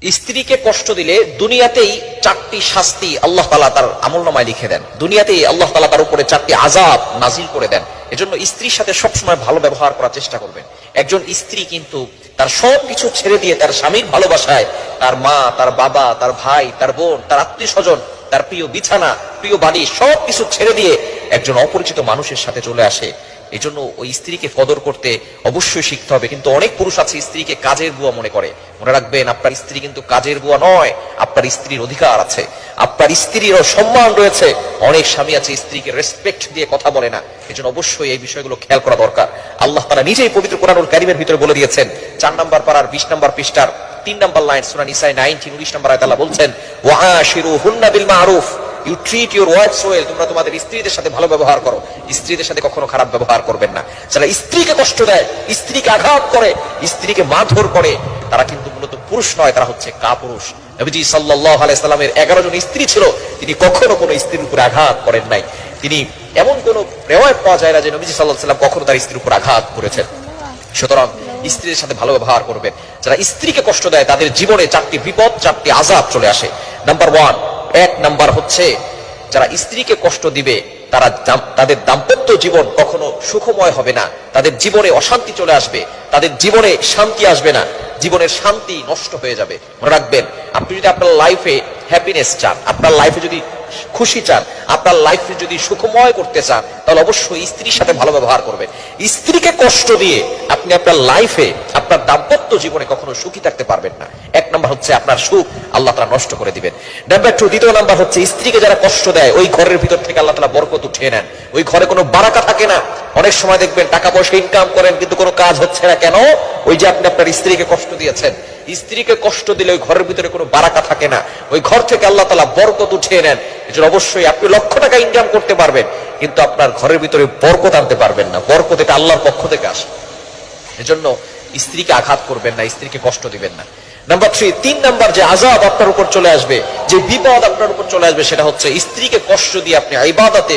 স্ত্রীকে কষ্ট দিলে দুনিয়াতেই 4টি শাস্তি আল্লাহ তাআলা তার আমলনামায় লিখে দেন, দুনিয়াতেই আল্লাহ তাআলা তার উপরে 4টি আযাব নাজিল করে দেন। এজন্য স্ত্রীর সাথে সবসময় ভালো ব্যবহার করার চেষ্টা করবেন। একজন স্ত্রী কিন্তু তার সবকিছু ছেড়ে দিয়ে তার স্বামীর ভালোবাসায় তার মা, তার বাবা, তার ভাই, তার বোন, তার আত্মীয় স্বজন, তার প্রিয় বিছানা, প্রিয় বাড়ি সবকিছু ছেড়ে দিয়ে একজন অপরিচিত মানুষের সাথে চলে আসে। এই জন্য ওই স্ত্রীকে কদর করতে অবশ্যই শিখতে হবে। কিন্তু অনেক পুরুষ আছে স্ত্রীকে কাজের বুয়া মনে করে। মনে রাখবেন, আপনার স্ত্রী কিন্তু কাজের বুয়া নয়, আপনার স্ত্রীর অধিকার আছে, আপনার স্ত্রীরও সম্মান রয়েছে। অনেক স্বামী আছে স্ত্রীকে রেসপেক্ট দিয়ে কথা বলে না। এই জন্য অবশ্যই এই বিষয়গুলো খেয়াল করা দরকার। আল্লাহ তাআলা নিজেই পবিত্র কোরআনুল কারীমের ভিতরে বলে দিয়েছেন, 4 নম্বর পারার 20 নম্বর পৃষ্ঠার 3 নম্বর লাইন, সূরা নিসায় 19 নম্বর আয়াতে আল্লাহ বলছেন, ওয়াআশিরুহুন্না বিল মারুফ, you treat your wives well, তোমরা তোমাদের স্ত্রীদের সাথে ভালো ব্যবহার করো, স্ত্রীদের সাথে কখনো খারাপ ব্যবহার করবেন না। যারা স্ত্রীকে কষ্ট দেয়, স্ত্রীকে আঘাত করে, স্ত্রীকে মারধর করে, তারা কিন্তু মূলত পুরুষ নয়, তারা হচ্ছে কাপুরুষ। নবীজি সাল্লাল্লাহু আলাইহি সাল্লামের 11 জন স্ত্রী ছিল, তিনি কখনো কোনো স্ত্রীর উপর আঘাত করেন নাই। তিনি এমন কোন রিওয়ায়াত পাওয়া যায় না যে নবীজি সাল্লাল্লাহু আলাইহি সাল্লাম কখনো তার স্ত্রীর উপর আঘাত করেছেন। সুতরাং স্ত্রীদের সাথে ভালো ব্যবহার করবেন। যারা স্ত্রীকে কষ্ট দেয় তাদের জীবনে 4টি বিপদ, 4টি আযাব চলে আসে। নাম্বার 1 নাম্বার হচ্ছে, যারা স্ত্রীকে কষ্ট দিবে তারা তাদের দাম্পত্য জীবন কখনো সুখময় হবে না, তাদের জীবনে অশান্তি চলে আসবে, তাদের জীবনে শান্তি আসবে না, জীবনের শান্তি নষ্ট হয়ে যাবে। মনে রাখবেন, আপনি যদি আপনার লাইফে হ্যাপিনেস চান, আপনার লাইফে যদি খুশি চান, আপনার লাইফে যদি সুখময় করতে চান, তাহলে অবশ্যই স্ত্রীর সাথে ভালো ব্যবহার করবেন। স্ত্রীকে কষ্ট দিয়ে আপনি আপনার লাইফে, আপনার দাম্পত্য জীবনে কখনো সুখী থাকতে পারবেন না। 1 নাম্বার হচ্ছে আপনার সুখ আল্লাহ তাআলা নষ্ট করে দিবেন। নাম্বার 2, দ্বিতীয় নাম্বার হচ্ছে, স্ত্রীকে যারা কষ্ট দেয় ওই ঘরের ভিতর থেকে আল্লাহ তাআলা বরকত উঠিয়ে নেন। ওই ঘরে কোনো বারাকা থাকে না। অনেক সময় দেখবেন টাকা পয়সা ইনকাম করেন কিন্তু কোনো কাজ হচ্ছে না। কেন? ওই যে আপনি আপনার স্ত্রীকে কষ্ট দিয়েছেন। স্ত্রীকে কষ্ট দিলে ওই ঘরের ভিতরে কোনো বারাকা থাকে না, ওই ঘর থেকে আল্লাহ তাআলা বরকত উঠিয়ে নেন। এজন্য অবশ্যই আপনি লক্ষ টাকা ইনকাম করতে পারবেন, কিন্তু আপনার ঘরের ভিতরে বরকত আনতে পারবেন না। বরকত এটা আল্লাহর পক্ষ থেকে আসে। এজন্য স্ত্রীকে আঘাত করবেন না, স্ত্রীকে কষ্ট দিবেন না। নাম্বার 3 নাম্বার যে আযাব আপনার উপর চলে আসবে, যে বিপদ আপনার উপর চলে আসবে, সেটা হচ্ছে স্ত্রীকে কষ্ট দিয়ে আপনি ইবাদতে